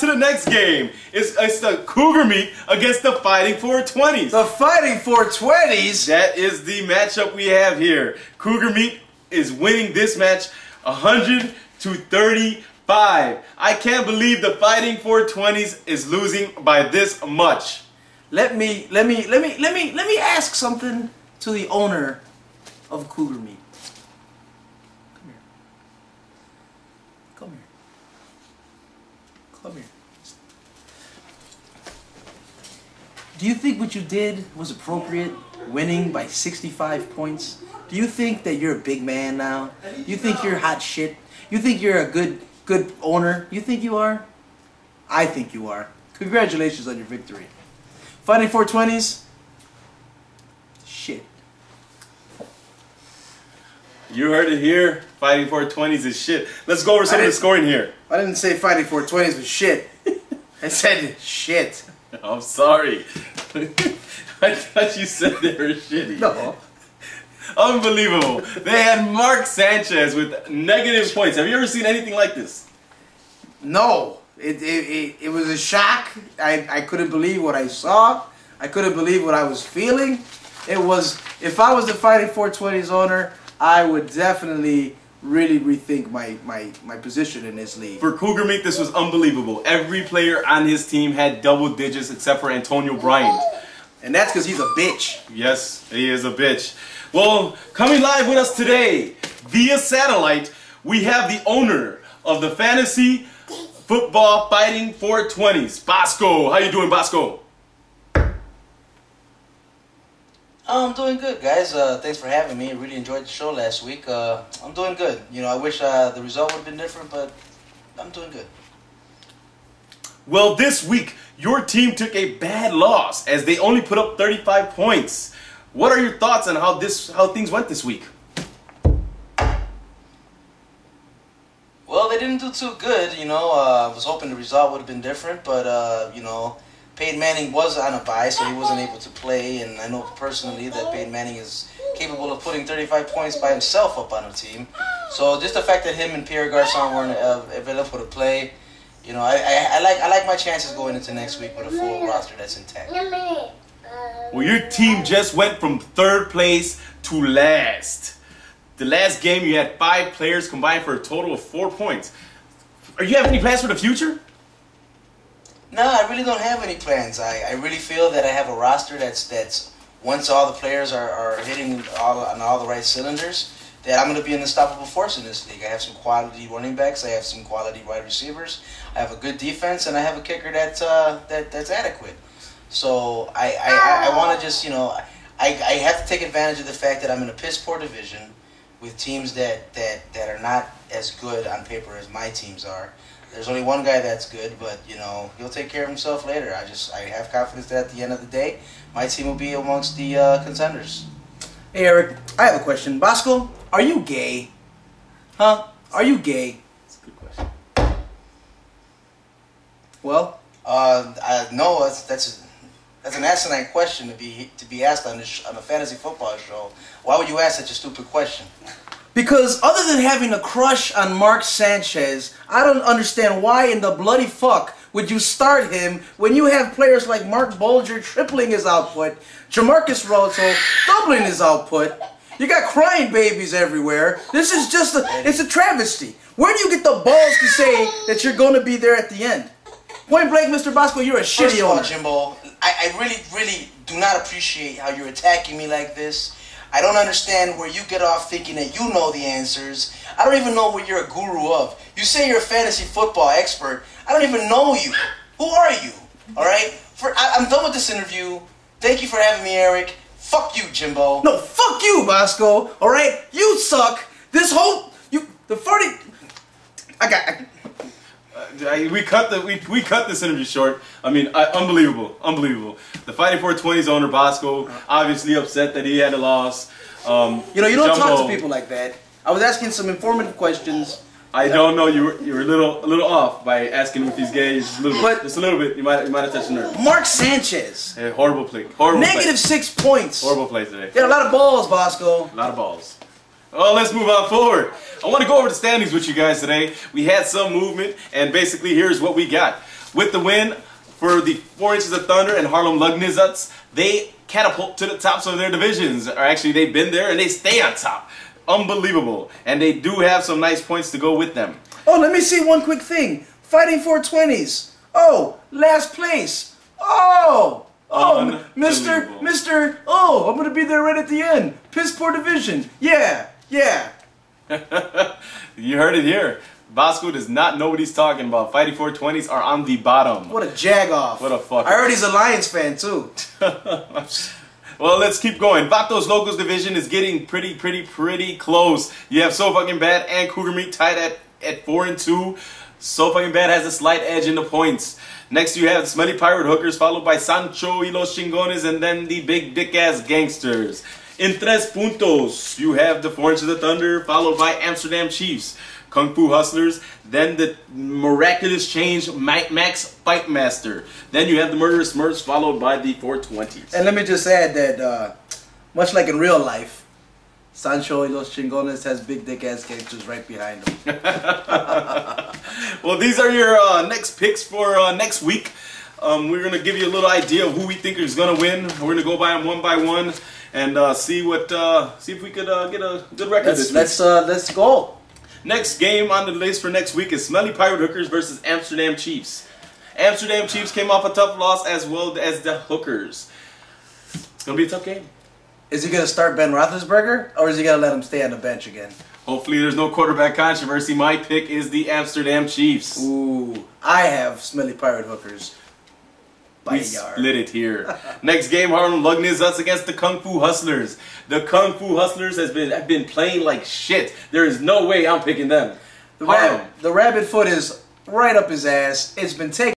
to the next game. It's the Cougar Meat against the Fighting 420s. The Fighting 420s? That is the matchup we have here. Cougar Meat is winning this match 100 to 35. I can't believe the Fighting 420s is losing by this much. Let me ask something to the owner of Cougar Meat. Come here. Come here. Do you think what you did was appropriate, winning by 65 points? Do you think that you're a big man now? You think you're hot shit? You think you're a good owner? You think you are? I think you are. Congratulations on your victory. Fighting 420s? Shit. You heard it here. Fighting 420s is shit. Let's go over some of the scoring here. I didn't say Fighting 420s was shit. I said shit. I'm sorry. I thought you said they were shitty. No. Unbelievable. They had Mark Sanchez with negative points. Have you ever seen anything like this? No. It was a shock. I couldn't believe what I saw. I couldn't believe what I was feeling. It was, if I was the Fighting 420s owner, I would definitely really rethink my position in this league. For Cougar Meat, this was unbelievable. Every player on his team had double digits except for Antonio Bryant. And that's because he's a bitch. Yes, he is a bitch. Well, coming live with us today via satellite, we have the owner of the Fantasy Football Fighting 420s, Bosco. How you doing, Bosco? I'm doing good, guys. Thanks for having me. I really enjoyed the show last week. I'm doing good. You know, I wish the result would have been different, but I'm doing good. Well, this week, your team took a bad loss as they only put up 35 points. What are your thoughts on how things went this week? Well, they didn't do too good. You know, I was hoping the result would have been different, but you know, Peyton Manning was on a bye, so he wasn't able to play. And I know personally that Peyton Manning is capable of putting 35 points by himself up on a team. So just the fact that him and Pierre Garçon weren't available to play, you know, I like my chances going into next week with a full roster that's intact. Well, your team just went from third place to last. The last game, you had 5 players combined for a total of 4 points. Are you having any plans for the future? No, I really don't have any plans. I really feel that I have a roster that's once all the players are hitting on all the right cylinders, that I'm going to be an unstoppable force in this league. I have some quality running backs. I have some quality wide receivers. I have a good defense, and I have a kicker that's adequate. So I want to just, you know, I have to take advantage of the fact that I'm in a piss poor division with teams that are not as good on paper as my teams are. There's only one guy that's good, but you know, he'll take care of himself later. I have confidence that at the end of the day, my team will be amongst the contenders. Hey Eric, I have a question. Bosco, are you gay? Huh? Are you gay? That's a good question. Well, no, that's an asinine question to be asked on a fantasy football show. Why would you ask such a stupid question? because other than having a crush on Mark Sanchez, I don't understand why in the bloody fuck would you start him when you have players like Mark Bulger tripling his output, Jamarcus Roto doubling his output. You got crying babies everywhere. This is just it's a travesty. Where do you get the balls to say that you're going to be there at the end? Point blank, Mr. Bosco, you're a shitty owner. First of all, Jimbo, I really do not appreciate how you're attacking me like this. I don't understand where you get off thinking that you know the answers. I don't even know what you're a guru of. You say you're a fantasy football expert. I don't even know you. Who are you? All right? I'm done with this interview. Thank you for having me, Eric. Fuck you, Jimbo. No, fuck you, Bosco. All right? You suck. This whole... We cut this interview short. I mean, unbelievable. The Fighting 420's owner Bosco obviously upset that he had a loss. You don't talk to people like that. I was asking some informative questions. I don't know. You were a little off by asking him if he's gay. Just a little bit. You might have touched a nerve. Mark Sanchez. Hey, horrible play. Negative 6 points. Horrible play today. You got a lot of balls, Bosco. A lot of balls. Well, let's move on forward. I want to go over the standings with you guys today. We had some movement, and basically here's what we got. With the win for the 4 Inches of Thunder and Harlem Lugnizuts, they catapult to the tops of their divisions. Or actually, they've been there and they stay on top. Unbelievable. And they do have some nice points to go with them. Oh, let me see one quick thing. Fighting 420s. Oh, last place. Oh, Mr. Oh, I'm gonna be there right at the end. Piss Poor Division. Yeah. You heard it here. Bosco does not know what he's talking about. Fighting 420s are on the bottom. What a jag-off. What a fuck. I heard he's a Lions fan, too. Well, let's keep going. Vatos Locos division is getting pretty close. You have So Fucking Bad and Cougar Meat tied at 4 and 2. So Fucking Bad has a slight edge in the points. Next you have the Smelly Pirate Hookers, followed by Sancho y los Chingones, and then the Big Dick Ass Gangsters. In tres puntos, you have the 4 Inches of Thunder, followed by Amsterdam Chiefs, Kung Fu Hustlers, then the Miraculous Change Max Fight Master. Then you have the Murderous Smurfs, followed by the 420s. And let me just add that, much like in real life, Sancho y los Chingones has Big Dick Ass Gangsters right behind him. Well, these are your next picks for next week. We're going to give you a little idea of who we think is going to win. We're going to go by them one by one and see if we could get a good record this week. Let's go. Next game on the list for next week is Smelly Pirate Hookers versus Amsterdam Chiefs. Amsterdam Chiefs came off a tough loss as well as the Hookers. It's going to be a tough game. Is he going to start Ben Roethlisberger, or is he going to let him stay on the bench again? Hopefully there's no quarterback controversy. My pick is the Amsterdam Chiefs. Ooh, I have Smelly Pirate Hookers. We split it here. Next game, Harlem Lugnizuts against the Kung Fu Hustlers. The Kung Fu Hustlers have been playing like shit. There is no way I'm picking them. The rabbit foot is right up his ass. It's been taken.